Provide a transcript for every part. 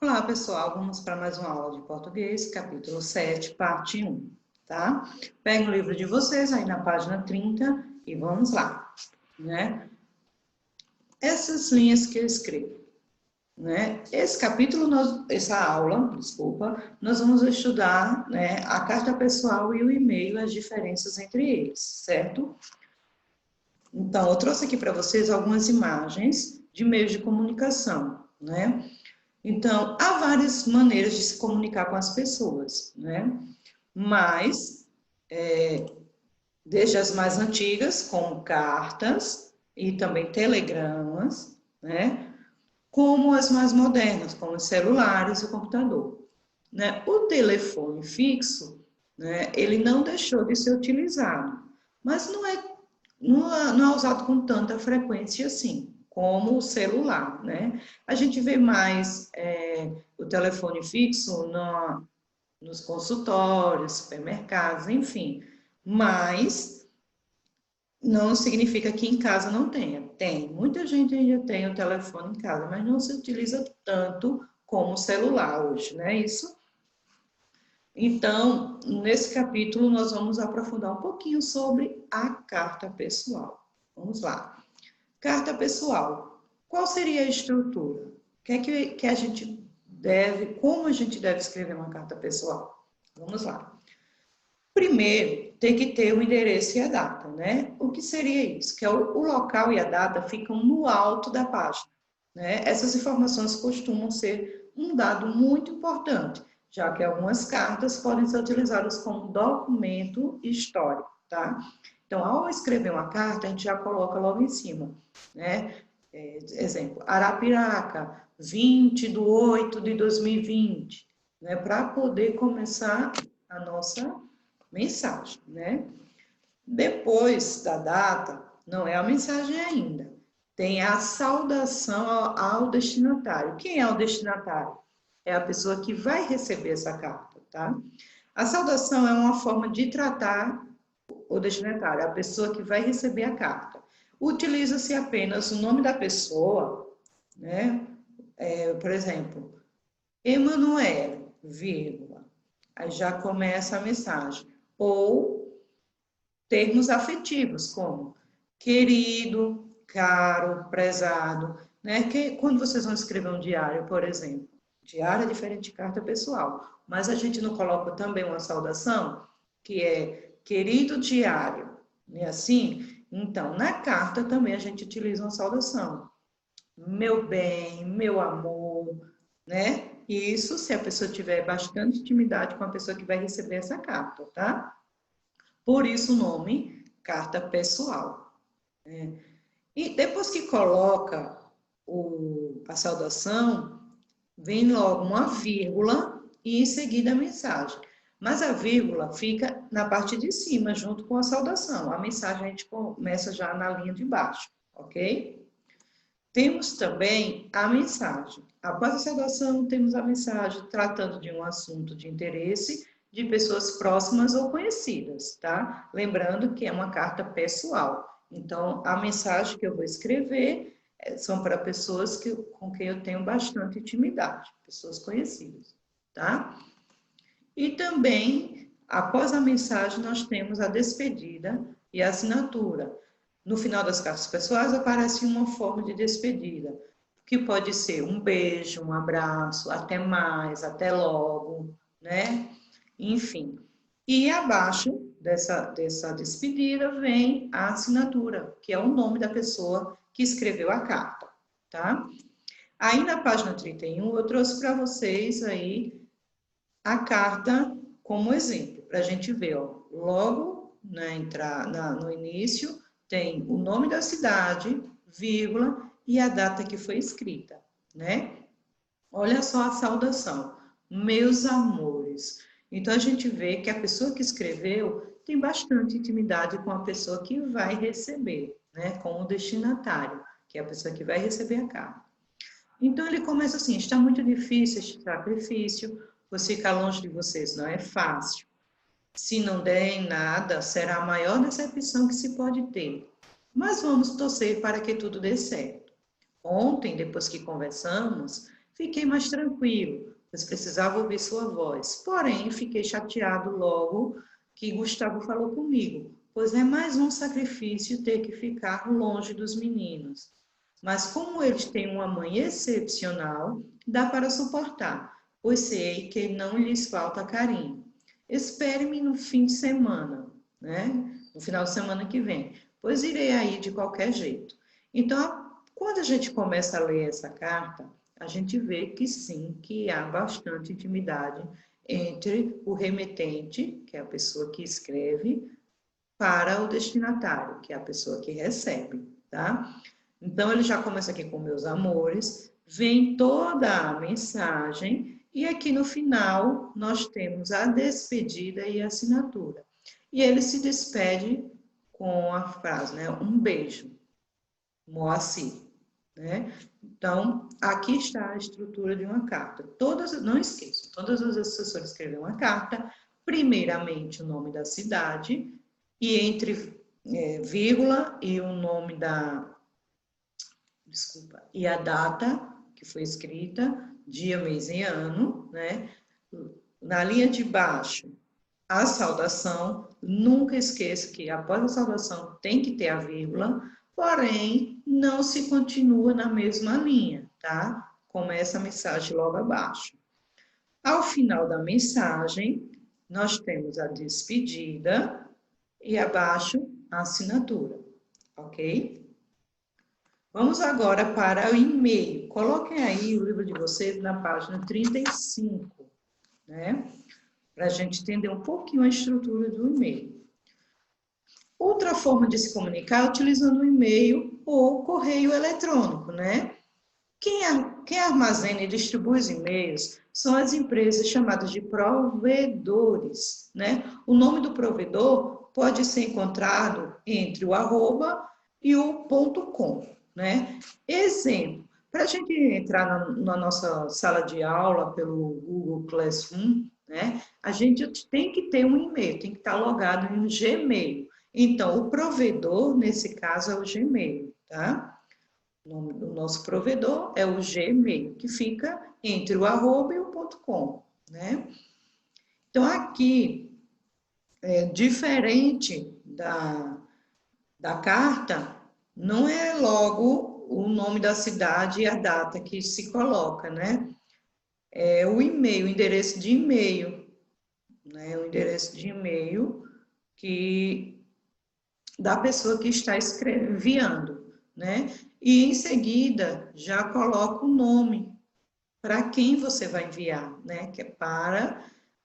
Olá, pessoal. Vamos para mais uma aula de português, capítulo 7, parte 1, tá? Pega o livro de vocês aí na página 30 e vamos lá, né? Essas linhas que eu escrevo, né? Esse capítulo, essa aula, desculpa, nós vamos estudar, né, a carta pessoal e o e-mail, as diferenças entre eles, certo? Então, eu trouxe aqui para vocês algumas imagens de meios de comunicação, né? Então, há várias maneiras de se comunicar com as pessoas, né? Mas, desde as mais antigas, como cartas e também telegramas, né? Como as mais modernas, como os celulares e o computador, né? O telefone fixo, né? Ele não deixou de ser utilizado, mas não é usado com tanta frequência assim, como o celular, né? A gente vê mais o telefone fixo nos consultórios, supermercados, enfim, mas não significa que em casa não tenha. Tem, muita gente ainda tem o telefone em casa, mas não se utiliza tanto como o celular hoje, não é isso? Então, nesse capítulo, nós vamos aprofundar um pouquinho sobre a carta pessoal. Vamos lá. Carta pessoal. Qual seria a estrutura? O que é que a gente deve, como a gente deve escrever uma carta pessoal? Vamos lá. Primeiro, tem que ter o endereço e a data, né? O que seria isso? Que o local e a data ficam no alto da página, né? Essas informações costumam ser um dado muito importante, já que algumas cartas podem ser utilizadas como documento histórico, tá? Então, ao escrever uma carta, a gente já coloca logo em cima, né? Exemplo, Arapiraca, 20/8/2020, né? Para poder começar a nossa mensagem, né? Depois da data, não é a mensagem ainda. Tem a saudação ao destinatário. Quem é o destinatário? É a pessoa que vai receber essa carta, tá? A saudação é uma forma de tratar o destinatário, a pessoa que vai receber a carta. Utiliza-se apenas o nome da pessoa, né? Por exemplo, Emanuel, vírgula. Aí já começa a mensagem. Ou termos afetivos, como querido, caro, prezado, né? Que, quando vocês vão escrever um diário, por exemplo, diário é diferente de carta pessoal, mas a gente não coloca também uma saudação, que é querido diário, né? Assim, então, na carta também a gente utiliza uma saudação. Meu bem, meu amor, né? Isso se a pessoa tiver bastante intimidade com a pessoa que vai receber essa carta, tá? Por isso o nome carta pessoal. Né? E depois que coloca a saudação, vem logo uma vírgula e em seguida a mensagem. Mas a vírgula fica na parte de cima, junto com a saudação. A mensagem a gente começa já na linha de baixo, ok? Temos também a mensagem. Após a saudação, temos a mensagem tratando de um assunto de interesse de pessoas próximas ou conhecidas, tá? Lembrando que é uma carta pessoal. Então, a mensagem que eu vou escrever são para pessoas com quem eu tenho bastante intimidade, pessoas conhecidas, tá? E também, após a mensagem, nós temos a despedida e a assinatura. No final das cartas pessoais aparece uma forma de despedida, que pode ser um beijo, um abraço, até mais, até logo, né? Enfim. E abaixo dessa despedida vem a assinatura, que é o nome da pessoa que escreveu a carta, tá? Aí na página 31 eu trouxe para vocês aí a carta como exemplo, para a gente ver, ó, logo no início tem o nome da cidade, vírgula, e a data que foi escrita, né? Olha só a saudação, meus amores. Então a gente vê que a pessoa que escreveu tem bastante intimidade com a pessoa que vai receber, né? Com o destinatário, que é a pessoa que vai receber a carta. Então ele começa assim: está muito difícil este sacrifício, pois ficar longe de vocês não é fácil. Se não der em nada, será a maior decepção que se pode ter. Mas vamos torcer para que tudo dê certo. Ontem, depois que conversamos, Fiquei mais tranquilo, pois precisava ouvir sua voz. Porém, fiquei chateado logo que Gustavo falou comigo, pois é mais um sacrifício ter que ficar longe dos meninos. Mas como eles têm uma mãe excepcional, dá para suportar, pois sei que não lhes falta carinho. Espere-me no fim de semana, né? No final de semana que vem, pois irei aí de qualquer jeito. Então, quando a gente começa a ler essa carta, a gente vê que sim, que há bastante intimidade entre o remetente, que é a pessoa que escreve, para o destinatário, que é a pessoa que recebe, tá? Então, ele já começa aqui com meus amores, vem toda a mensagem, e aqui no final nós temos a despedida e a assinatura. E ele se despede com a frase, né? Um beijo, Moacir, né? Então, aqui está a estrutura de uma carta. Todas, não esqueçam, todas as assessoras escrevem uma carta, primeiramente o nome da cidade, e entre vírgula e o nome e a data que foi escrita, dia, mês e ano, né? Na linha de baixo, a saudação, nunca esqueça que após a saudação tem que ter a vírgula, porém não se continua na mesma linha, tá? Começa a mensagem logo abaixo. Ao final da mensagem, nós temos a despedida e abaixo a assinatura, ok? Vamos agora para o e-mail. Coloquem aí o livro de vocês na página 35, né? Para a gente entender um pouquinho a estrutura do e-mail. Outra forma de se comunicar é utilizando o e-mail ou correio eletrônico, né? Quem armazena e distribui os e-mails são as empresas chamadas de provedores, né? O nome do provedor pode ser encontrado entre o arroba e o .com, né? Exemplo, para a gente entrar na nossa sala de aula pelo Google Classroom, né? A gente tem que ter um e-mail, tem que estar logado em um Gmail. Então, o provedor, nesse caso, é o Gmail, tá? O nome do nosso provedor é o Gmail, que fica entre o arroba e o .com, né? Então, aqui, diferente da carta, não é logo o nome da cidade e a data que se coloca, né? É o e-mail, o endereço de e-mail, né? O endereço de e-mail da pessoa que está enviando, né? E em seguida já coloca o nome para quem você vai enviar, né? Que é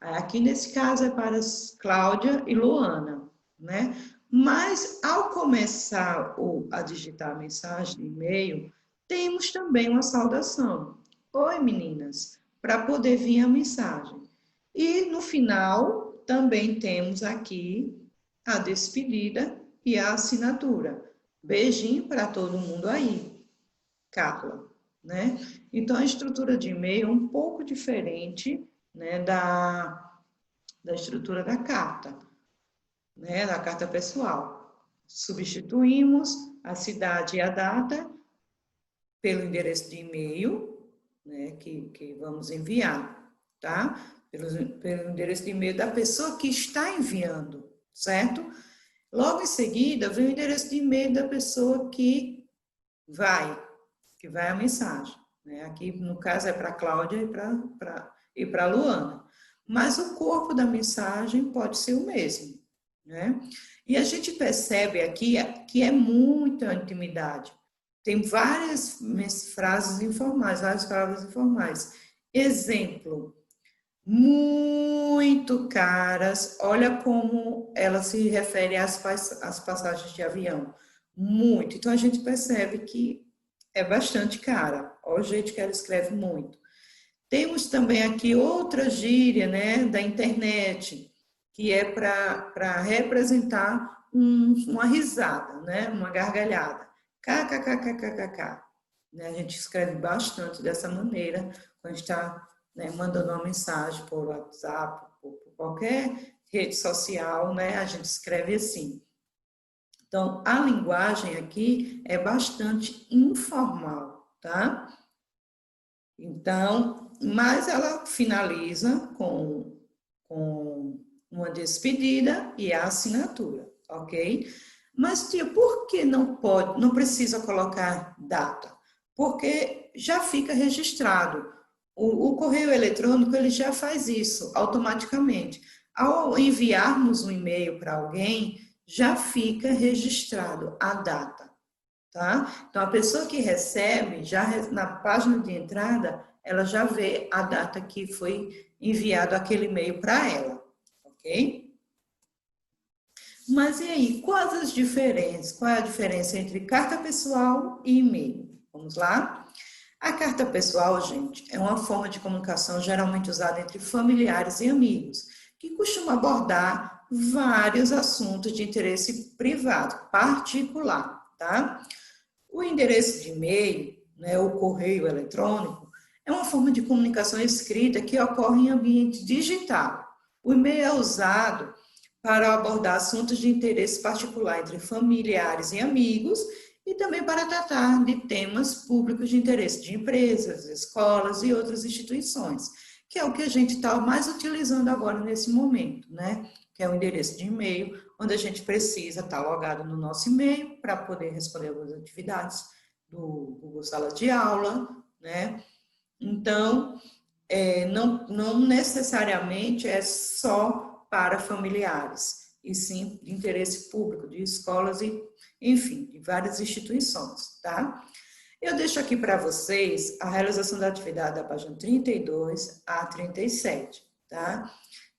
aqui nesse caso é para Cláudia e Luana, né? Mas ao começar a digitar a mensagem de e-mail, temos também uma saudação. Oi, meninas, para poder vir a mensagem. E no final também temos aqui a despedida e a assinatura. Beijinho para todo mundo aí, Carla, né? Então a estrutura de e-mail é um pouco diferente, né, da estrutura da carta, né, da carta pessoal. Substituímos a cidade e a data pelo endereço de e-mail, né, que vamos enviar, tá? Pelo endereço de e-mail da pessoa que está enviando, certo? Logo em seguida, vem o endereço de e-mail da pessoa que vai a mensagem, né? Aqui, no caso, é para a Cláudia e para a Luana. Mas o corpo da mensagem pode ser o mesmo, né? E a gente percebe aqui que é muita intimidade. Tem várias frases informais, várias palavras informais. Exemplo, muito caras. Olha como ela se refere às passagens de avião. Muito. Então, a gente percebe que é bastante cara. Olha o jeito que ela escreve muito. Temos também aqui outra gíria, né, da internet, que é para representar uma risada, né, uma gargalhada. KKKKKK. Né, a gente escreve bastante dessa maneira quando está, né, mandando uma mensagem por WhatsApp, por qualquer rede social, né, a gente escreve assim. Então, a linguagem aqui é bastante informal, tá? Então, mas ela finaliza com uma despedida e a assinatura, ok? Mas, tia, por que não precisa colocar data? Porque já fica registrado. O correio eletrônico, ele já faz isso automaticamente. Ao enviarmos um e-mail para alguém, já fica registrado a data, tá? Então, a pessoa que recebe, já na página de entrada, ela já vê a data que foi enviado aquele e-mail para ela, ok? Mas e aí, quais as diferenças? Qual é a diferença entre carta pessoal e e-mail? Vamos lá? A carta pessoal, gente, é uma forma de comunicação geralmente usada entre familiares e amigos, que costuma abordar vários assuntos de interesse privado, particular, tá? O endereço de e-mail, né, o correio eletrônico, é uma forma de comunicação escrita que ocorre em ambiente digital. O e-mail é usado para abordar assuntos de interesse particular entre familiares e amigos e também para tratar de temas públicos de interesse de empresas, escolas e outras instituições, que é o que a gente está mais utilizando agora nesse momento, né? Que é o endereço de e-mail, onde a gente precisa estar logado no nosso e-mail para poder responder algumas atividades do Google Sala de Aula, né? Então, não necessariamente é só para familiares, e sim de interesse público, de escolas e, enfim, de várias instituições, tá? Eu deixo aqui para vocês a realização da atividade da página 32 a 37, tá?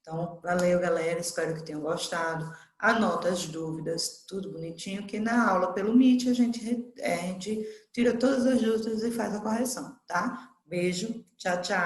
Então, valeu, galera, espero que tenham gostado. Anota as dúvidas, tudo bonitinho, que na aula pelo Meet a gente tira todas as dúvidas e faz a correção, tá? Beijo, tchau, tchau.